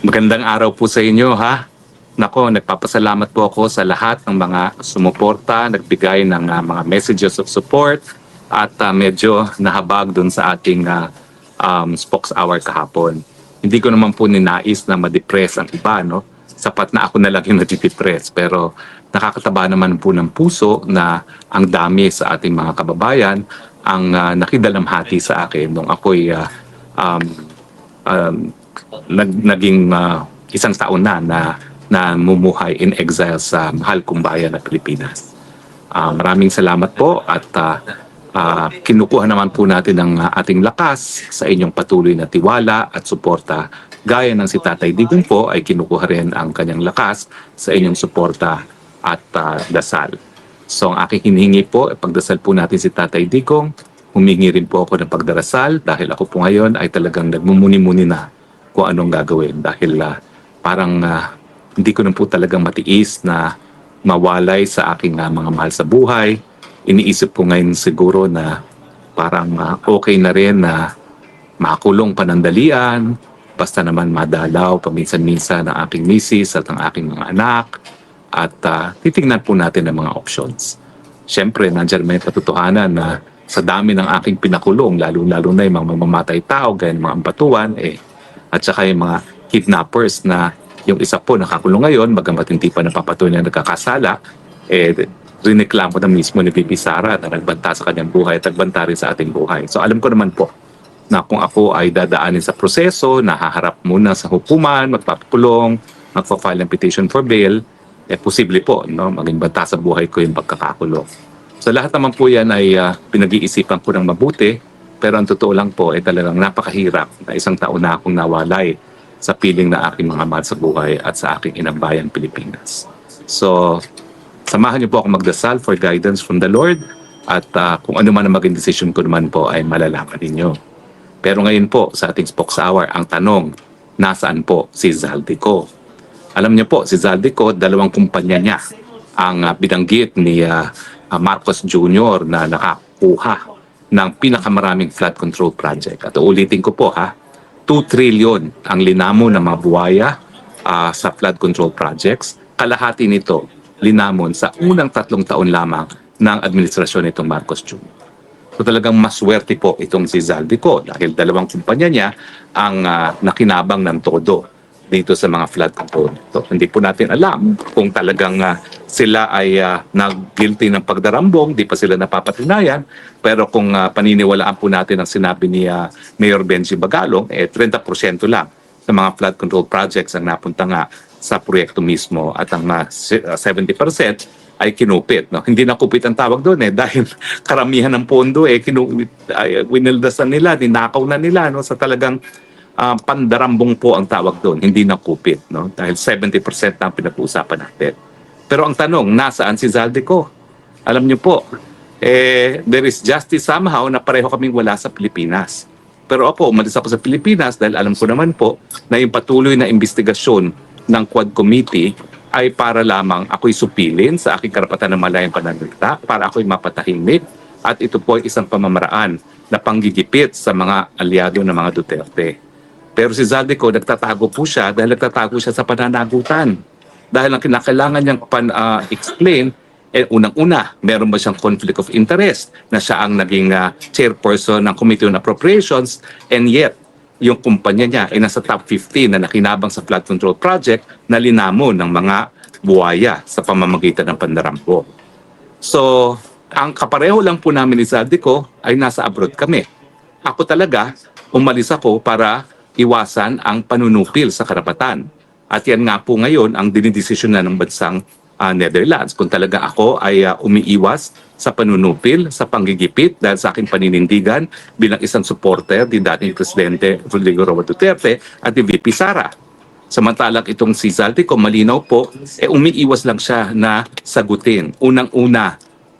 Magandang araw po sa inyo ha. Nako, nagpapasalamat po ako sa lahat ng mga sumuporta, nagbigay ng mga messages of support at medyo nahabag dun sa ating Spokes Hour kahapon. Hindi ko naman po ninais na ma-depress ang iba, no? Sapat na ako na lang yung nadidepress. Pero nakakataba naman po ng puso na ang dami sa ating mga kababayan ang nakidalamhati sa akin nung ako'y naging isang taon na mumuhay in exile sa mahal kong bayan na Pilipinas. Maraming salamat po at kinukuha naman po natin ang ating lakas sa inyong patuloy na tiwala at suporta. Gaya ng si Tatay Digong po ay kinukuha rin ang kanyang lakas sa inyong suporta at dasal. So ang aking hinihingi po, pagdasal po natin si Tatay Digong. Humingi rin po ako ng pagdarasal dahil ako po ngayon ay talagang nagmumuni-muni na kung anong gagawin dahil parang hindi ko na po talagang matiis na mawalay sa aking mga mahal sa buhay. Iniisip ko ngayon siguro na parang okay na rin na makulong panandalian, basta naman madalaw paminsan-minsan ng aking misis at ang aking mga anak at titingnan po natin ang mga options. Siyempre, nandiyan may katotohanan na sa dami ng aking pinakulong, lalo-lalo na yung mga mamamatay tao, gaya ng mga ampatuan, at saka yung mga kidnappers na yung isa po nakakulong ngayon, bagamat hindi pa napapatuloy na nagkakasala, rineklamo na mismo ni VP Sara na nagbanta sa kanyang buhay at nagbanta rin sa ating buhay. So alam ko naman po na kung ako ay dadaanin sa proseso, nahaharap muna sa hukuman, magpapakulong, magpa-file ng petition for bail, posible po, no, maging banta sa buhay ko yung pagkakakulong. So lahat naman po yan ay pinag-iisipan ko ng mabuti, pero ang totoo lang po ay talagang napakahirap na isang taon na akong nawalay sa piling na aking mga mahal sa buhay at sa aking inang bayan Pilipinas. So, samahan niyo po ako magdasal for guidance from the Lord at kung ano man ang maging decision ko naman po ay malalaman ninyo. Pero ngayon po sa ating Spokes Hour, ang tanong, nasaan po si Zaldico? Alam niyo po, si Zaldico, dalawang kumpanya niya ang binanggit ni Marcos Jr. na nakakuha ng pinakamaraming flood control project. At ulitin ko po 2 trillion ang linamon ng mga buwaya sa flood control projects. Kalahati nito linamon sa unang 3 taon lamang ng administrasyon nitong Marcos Jr. So talagang maswerte po itong si Zaldico dahil dalawang kumpanya niya ang nakinabang ng todo dito sa mga flood control. So, hindi po natin alam kung talagang sila ay nag-guilty ng pagdarambong, di pa sila napapatunayan. Pero kung paniniwalaan po natin ang sinabi ni Mayor Benji Bagalong, 30% lang sa mga flood control projects ang napunta nga sa proyekto mismo at ang 70% ay kinupit. No? Hindi nakupit ang tawag doon dahil karamihan ng pondo winildasan nila, ninakaw na nila no? Sa talagang pandarambong po ang tawag doon, hindi nakupit, no? Dahil 70% na ang pinag-uusapan natin. Pero ang tanong, nasaan si Zaldico? Alam niyo po, there is justice somehow na pareho kaming wala sa Pilipinas. Pero ako, umalis ako sa Pilipinas dahil alam ko naman po na yung patuloy na investigasyon ng Quad Committee ay para lamang ako'y supilin sa aking karapatan ng malayang pananalita, para ako'y mapatahimik, at ito po ay isang pamamaraan na panggigipit sa mga aliado ng mga Duterte. Pero si Zaldico, nagtatago po siya dahil nagtatago siya sa pananagutan. Dahil ang kinakailangan niyang explain, unang-una, meron ba siyang conflict of interest na siya ang naging chairperson ng Committee on Appropriations, and yet, yung kumpanya niya ay nasa top 15 na nakinabang sa flood control project na linamon ng mga buwaya sa pamamagitan ng pandarampo. So, ang kapareho lang po namin ni Zaldico ay nasa abroad kami. Ako talaga, umalis ako para iwasan ang panunupil sa karapatan. At yan nga po ngayon ang dinidesisyon na ng bansang Netherlands. Kung talaga ako ay umiiwas sa panunupil, sa panggigipit dahil sa aking paninindigan bilang isang supporter ni dating Presidente Rodrigo Roa Duterte at ni VP Sara. Samantalang itong si Zaldico, malinaw po, umiiwas lang siya na sagutin. Unang-una,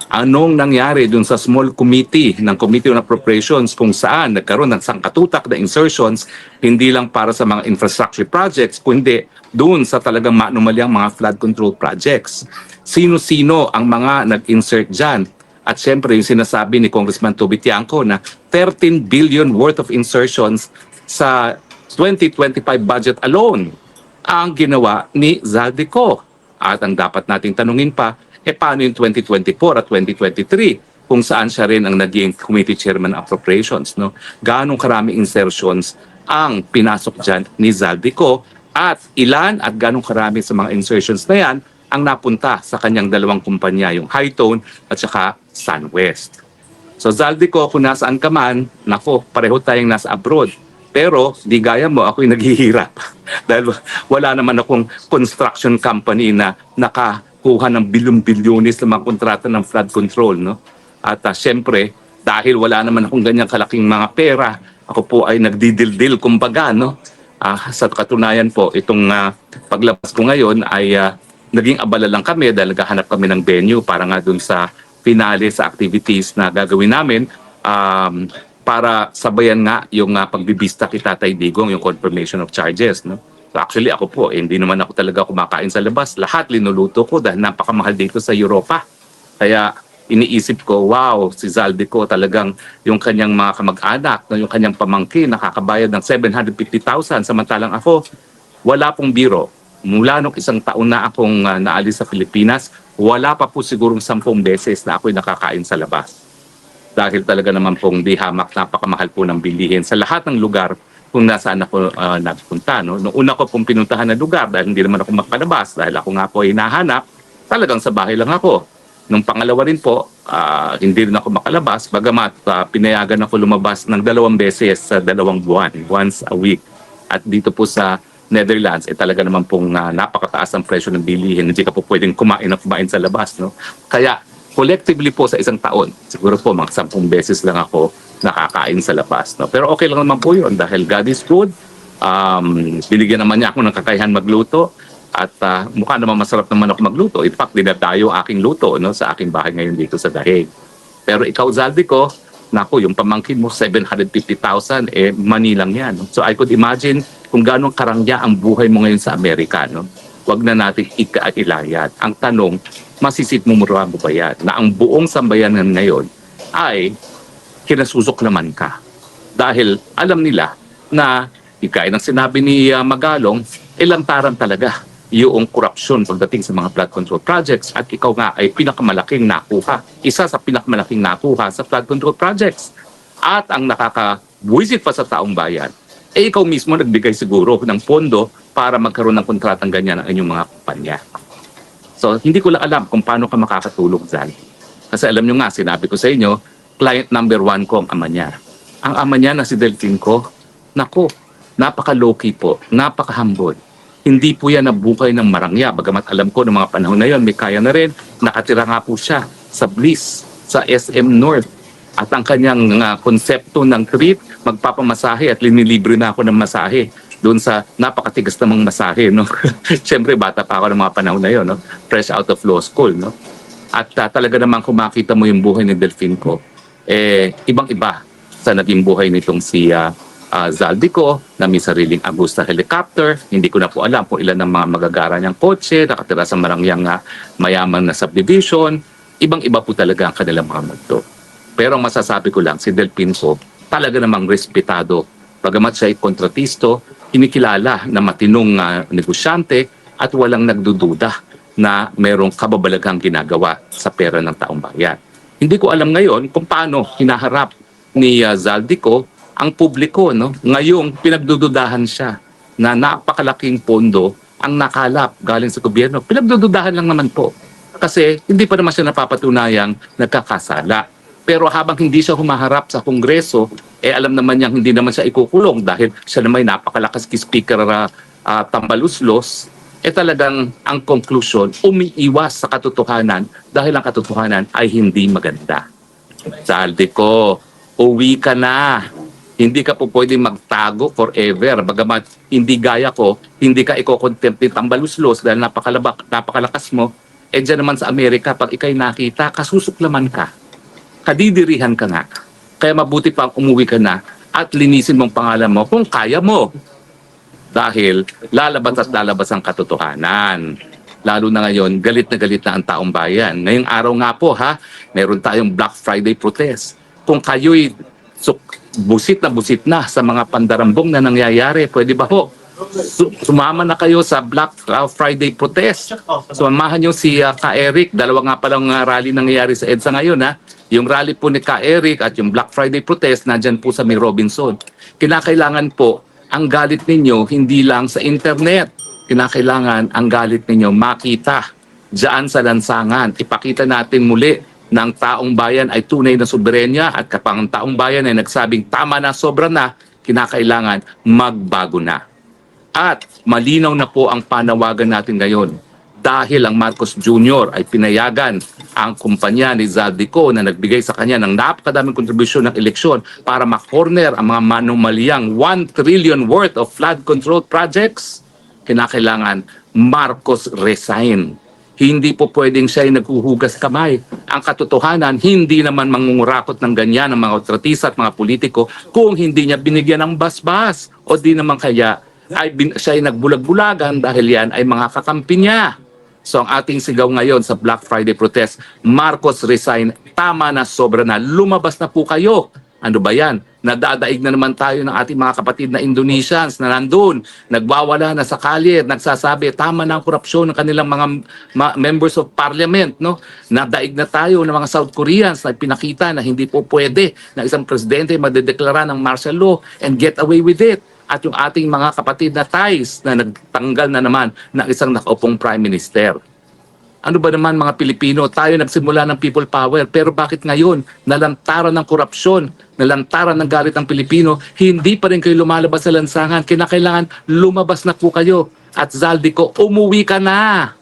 anong nangyari dun sa small committee ng Committee on Appropriations kung saan nagkaroon ng sangkatutak na insertions hindi lang para sa mga infrastructure projects kundi dun sa talagang maanumalyang mga flood control projects. Sino-sino ang mga nag-insert dyan? At syempre yung sinasabi ni Congressman Toby Tiangco na 13 billion worth of insertions sa 2025 budget alone. ang ginawa ni Zaldico. At ang dapat nating tanungin pa, paano yung 2024 at 2023 kung saan siya rin ang naging committee chairman appropriations, no? Gaano karaming insertions ang pinasok dyan ni Zaldico at ilan at gaano karami sa mga insertions na yan ang napunta sa kanyang dalawang kumpanya, yung Hightone at saka SunWest. So Zaldico, kung nasaan ka man, nako, pareho tayong nasa abroad. Pero di gaya mo, ako'y naghihirap. Dahil wala naman akong construction company na nakakuha ng bilyon-bilyonis na mga kontrata ng flood control. No? At syempre, dahil wala naman akong ganyang kalaking mga pera, ako po ay nagdidildil kumbaga. No? Sa katunayan po, itong paglabas ko ngayon ay naging abala lang kami dahil naghahanap kami ng venue para nga dun sa finale sa activities na gagawin namin. Para sabayan nga yung pagbibista kay Tatay Digong, yung confirmation of charges. No? So actually ako po, hindi naman ako talaga kumakain sa labas. Lahat linuluto ko dahil napakamahal dito sa Europa. Kaya iniisip ko, wow, si Zaldico talagang yung kanyang mga kamag-anak, yung kanyang pamangkin, nakakabayad ng 750,000. Samantalang ako, wala pong biro. Mula nung isang taon na akong naalis sa Pilipinas, wala pa po sigurong 10 beses na ako'y nakakain sa labas. Dahil talaga naman pong di hamak, napakamahal po ng bilihin sa lahat ng lugar kung nasaan ako nagpunta. No? Noong una ko pong pinuntahan na lugar dahil hindi naman ako makalabas, dahil ako nga po ay hinahanap, talagang sa bahay lang ako. Nung pangalawa rin po, hindi rin ako makalabas, bagamat pinayagan ako lumabas ng 2 beses sa 2 buwan, once a week. At dito po sa Netherlands, talaga naman pong napakataas ang presyo ng bilihin. Hindi ka po pwedeng kumain sa labas. No? Kaya, collectively po sa isang taon, siguro po mga 10 beses lang ako nakakain sa labas. No? Pero okay lang naman po yun dahil God is good. Binigyan naman niya ako ng kakayahan magluto at mukha naman masarap naman ako magluto. In fact, dinadayo aking luto no, sa aking bahay ngayon dito sa Dahig. Pero ikaw, Zaldico, naku, yung pamangkin mo, 750,000, Manilang yan. No? So I could imagine kung gano'ng karangya ang buhay mo ngayon sa Amerika. No? Huwag na natin ikailayat. Ang tanong, masisigmumura mo ba yan? Na ang buong sambayanan ngayon ay kinasusok naman ka. Dahil alam nila na, gaya ng sinabi ni Magalong, lantaran talaga yung korupsyon pagdating sa mga flood control projects at ikaw nga ay pinakamalaking nakuha. Isa sa pinakamalaking nakuha sa flood control projects. At ang nakakabuisit pa sa taong bayan, ikaw mismo nagbigay siguro ng pondo para magkaroon ng kontratang ganyan ang inyong mga kumpanya. So, hindi ko lang alam kung paano ka makakatulog dyan. Kasi alam nyo nga, sinabi ko sa inyo, client number 1 ko ang ama niya. Ang ama niya na si Delfinco, naku, napaka-low-key po, napaka-humble. Hindi po yan nabuhay ng marangya. Bagamat alam ko ng mga panahon na yon, may kaya na rin. Nakatira nga po siya sa Bliss, sa SM North. At ang kanyang konsepto ng trip, magpapamasahe at linilibre na ako ng masahe doon sa napakatigas namang masahe, no? Siyempre, bata pa ako ng mga panahon na yun, no? Fresh out of law school, no? At talaga naman kung makita mo yung buhay ni Delfinco, ibang-iba sa naging buhay nitong si Zaldico, na may sariling Agusta helicopter. Hindi ko na po alam kung ilan ang mga magagara niyang kotse, nakatira sa marangyang mayaman na subdivision. Ibang-iba po talaga ang kanilang mga mundo. Pero ang masasabi ko lang, si Delfinco, talaga namang respetado. Bagamat siya ay kontratisto, kinikilala na matinong negosyante at walang nagdududa na merong kababalaghang ginagawa sa pera ng taong bayan. Hindi ko alam ngayon kung paano hinaharap ni Zaldico ang publiko. No? Ngayong pinagdududahan siya na napakalaking pondo ang nakalap galing sa gobyerno. Pinagdududahan lang naman po kasi hindi pa naman siya napapatunayang nagkakasala. Pero habang hindi siya humaharap sa Kongreso, alam naman niyang hindi naman siya ikukulong dahil siya naman napakalakas kay Speaker Tambaluslos, talagang ang conclusion, umiiwas sa katotohanan dahil ang katotohanan ay hindi maganda. Zaldico, uwi ka na. Hindi ka po pwedeng magtago forever. Bagamat hindi gaya ko, hindi ka iko-contempt ni Tambaluslos dahil napakalakas mo. Diyan naman sa Amerika, pag ikay nakita, kasusuklaman ka. Kadidirihan ka nga. Kaya mabuti pang umuwi ka na at linisin mong pangalan mo kung kaya mo. Dahil lalabas at lalabas ang katotohanan. Lalo na ngayon, galit na ang taong bayan. Ngayong araw nga po meron tayong Black Friday protest. Kung kayo'y busit na sa mga pandarambong na nangyayari, pwede ba ho sumama na kayo sa Black Friday protest. Sumamahan nyo si Ka Eric. Dalawa nga palang rally nangyayari sa EDSA ngayon. Yung rally po ni Ka Eric at yung Black Friday protest, nandyan po sa May Robinson. Kinakailangan po, ang galit ninyo hindi lang sa internet. Kinakailangan ang galit ninyo makita diyan sa lansangan. Ipakita natin muli na ang taong bayan ay tunay na soberenya at kapag ang taong bayan ay nagsabing tama na, sobra na, kinakailangan magbago na. At malinaw na po ang panawagan natin ngayon dahil ang Marcos Jr. ay pinayagan ang kumpanya ni Zaldico na nagbigay sa kanya ng napakadaming kontribusyon ng eleksyon para makorner ang mga manumalyang 1 trillion worth of flood control projects. Kinakailangan Marcos resign. Hindi po pwedeng siya ay naghuhugas kamay. Ang katotohanan, hindi naman mangungurakot ng ganyan ang mga otratisa at mga politiko kung hindi niya binigyan ng basbas. O di naman kaya siya ay nagbulag-bulagan dahil yan ay mga kakampi niya. So ang ating sigaw ngayon sa Black Friday protest, Marcos resign, tama na, sobra na, lumabas na po kayo. Ano ba yan? Nadadaig na naman tayo ng ating mga kapatid na Indonesians na nandun, nagwawala na sa kalye, nagsasabi, tama na ang korupsyon ng kanilang mga members of parliament. No? Nadaig na tayo ng mga South Koreans na pinakita na hindi po pwede na isang presidente madedeklara ng martial law and get away with it. At yung ating mga kapatid na Thais na nagtanggal na naman ng isang nakaupong prime minister. Ano ba naman mga Pilipino, tayo nagsimula ng people power, pero bakit ngayon, nalantaran ng korupsyon, nalantaran ng galit ng Pilipino, hindi pa rin kayo lumalabas sa lansangan? Kinakailangan lumabas na po kayo. At Zaldico, umuwi ka na.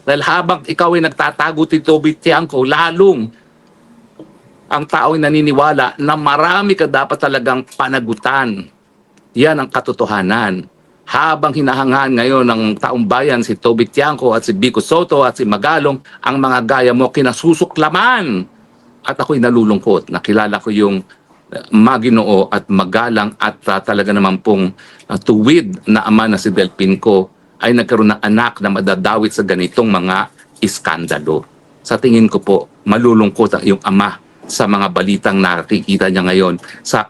Dahil habang ikaw ay nagtatago Tito Bitiangco, lalong ang tao ay naniniwala na marami ka dapat talagang panagutan. Yan ang katotohanan. Habang hinahangaan ngayon ng taong bayan si Toby Tiangco at si Vico Soto at si Magalong, ang mga gaya mo kinasusuklaman. At ako'y nalulungkot. Nakilala ko yung maginoo at magalang at talaga naman pong tuwid na ama na si Delpin ko ay nagkaroon ng anak na madadawit sa ganitong mga iskandalo. Sa tingin ko po, malulungkot ang iyong ama sa mga balitang nakikita niya ngayon sa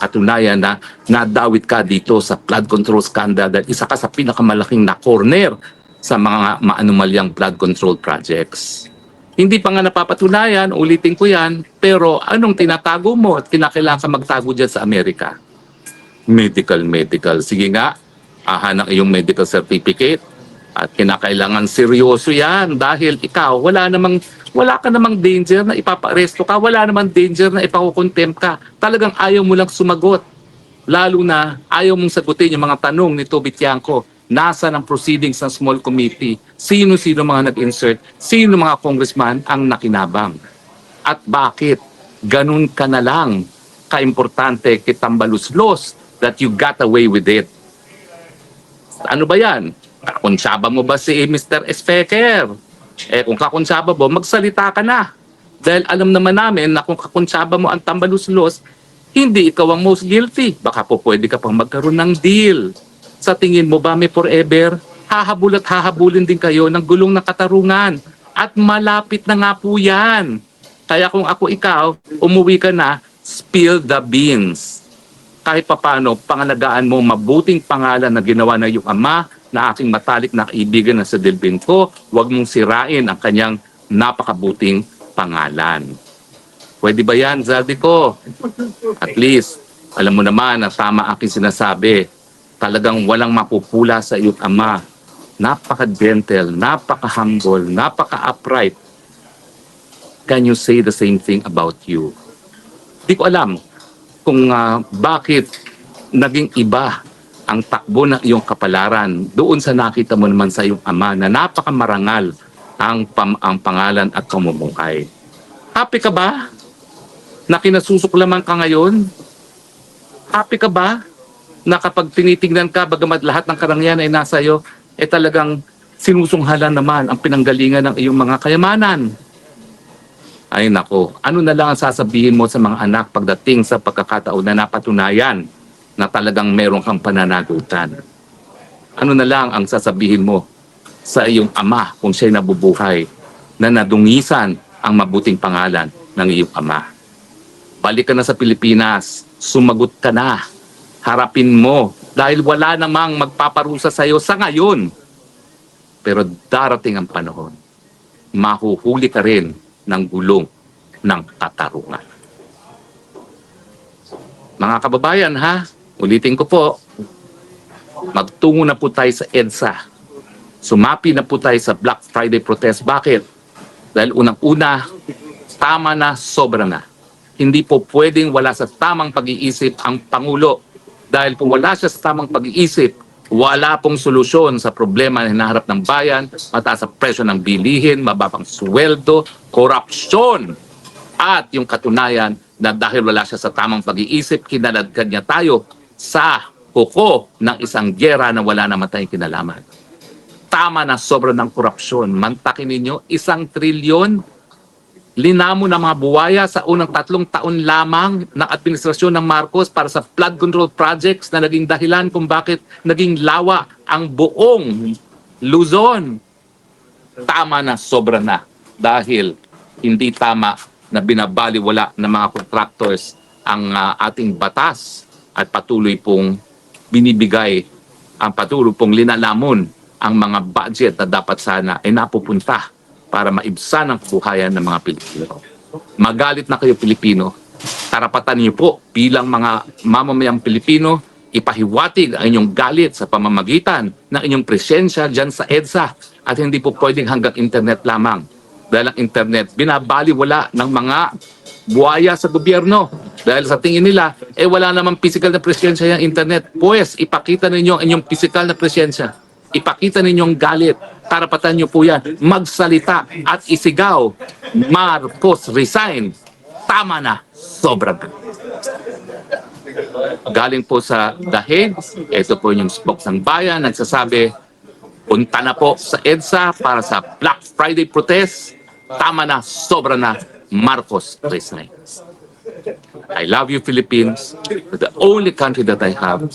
katunayan na nadawit ka dito sa flood control scandal dahil isa ka sa pinakamalaking na corner sa mga maanumalyang flood control projects. Hindi pa nga napapatunayan, ulitin ko yan, pero anong tinatago mo at kinakailangan ka magtago dyan sa Amerika? Medical. Sige nga, ahan ang iyong medical certificate at kinakailangan seryoso yan dahil ikaw wala ka namang danger na ipapa-aresto ka, wala namang danger na ipakukontempt ka. Talagang ayaw mo lang sumagot. Lalo na ayaw mong sagutin yung mga tanong ni Toby Tiangco. Nasaan ang proceedings ng small committee? Sino-sino mga nag-insert? Sino mga congressman ang nakinabang? At bakit ganun ka na lang kaimportante kay Tambaluslos that you got away with it? Ano ba yan? Kakonsyaba mo ba si Mr. Speaker? Kung kakonsyaba mo, magsalita ka na. Dahil alam naman namin na kung kakonsyaba mo ang Tambaluslos, hindi ikaw ang most guilty. Baka po pwede ka pang magkaroon ng deal. Sa tingin mo ba may forever? Hahabol at hahabulin din kayo ng gulong ng katarungan. At malapit na nga po yan. Kaya kung ako ikaw, umuwi ka na, spill the beans. Kahit papano, pangalagaan mo mabuting pangalan na ginawa ng iyong ama, na aking matalik na kaibigan na sa Delpin ko, huwag mong sirain ang kanyang napakabuting pangalan. Pwede ba yan, Zaldico? At least, alam mo naman na tama aking sinasabi, talagang walang mapupula sa iyong ama. Napaka-gentle, napaka-humble, napaka-upright. Can you say the same thing about you? Di ko alam kung bakit naging iba ang takbo ng iyong kapalaran doon sa nakita mo naman sa iyong ama na napakamarangal ang pangalan at pamumuhay. Happy ka ba na kinasusuklaman ka ngayon? Happy ka ba na kapag tinitingnan ka, bagamat lahat ng karangyaan ay nasa iyo, talagang sinusunghalan naman ang pinanggalingan ng iyong mga kayamanan? Ay nako, ano na lang ang sasabihin mo sa mga anak pagdating sa pagkakataon na napatunayan na talagang meron kang pananagutan? Ano na lang ang sasabihin mo sa iyong ama kung siya'y nabubuhay na nadungisan ang mabuting pangalan ng iyong ama? Balik ka na sa Pilipinas, sumagot ka na, harapin mo Dahil wala namang magpaparusa sa iyo sa ngayon. Pero darating ang panahon, mahuhuli ka rin ng gulong ng katarungan. Mga kababayan ha, ulitin ko po, magtungo na po tayo sa EDSA. Sumapi na po tayo sa Black Friday protest. Bakit? Dahil unang-una, tama na, sobra na. Hindi po pwedeng wala sa tamang pag-iisip ang Pangulo. Dahil kung wala siya sa tamang pag-iisip, wala pong solusyon sa problema na hinaharap ng bayan, mataas ang presyo ng bilihin, mababang sweldo, korupsyon, at yung katunayan na dahil wala siya sa tamang pag-iisip, kinaladkad niya tayo sa kuko ng isang gera na wala naman tayong kinalaman. Tama na, sobra ng korupsyon. Mantakin ninyo, 1 trilyon linamo ng mga buwaya sa unang 3 taon lamang ng administrasyon ng Marcos para sa flood control projects na naging dahilan kung bakit naging lawa ang buong Luzon. Tama na, sobra na. Dahil hindi tama na binabaliwala ng mga contractors ang ating batas at patuloy pong binibigay, ang patuloy pong linalamon ang mga budget na dapat sana ay napupunta para maibsan ang buhayan ng mga Pilipino. Magalit na kayo Pilipino, karapatan niyo po bilang mga mamamayang Pilipino, ipahiwatig ang inyong galit sa pamamagitan ng inyong presensya dyan sa EDSA at hindi po pwedeng hanggang internet lamang. Dahil ang internet, binabaliwala ng mga buhaya sa gobyerno. Dahil sa tingin nila, wala namang physical na presensya yung internet. Pues, ipakita ninyo ang inyong physical na presensya. Ipakita ninyong galit. Karapatan nyo po yan. Magsalita at isigaw. Marcos resign. Tama na. Sobra na. Galing po sa Dahig, ito po yung spokes ng bayan, nagsasabi, punta na po sa EDSA para sa Black Friday protest. Tama na, sobra na, Marcos resign. I love you, Philippines. You're the only country that I have.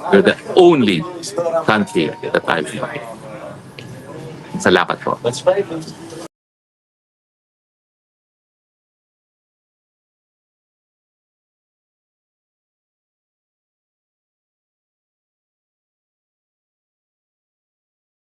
You're the only country that I have. Salamat po.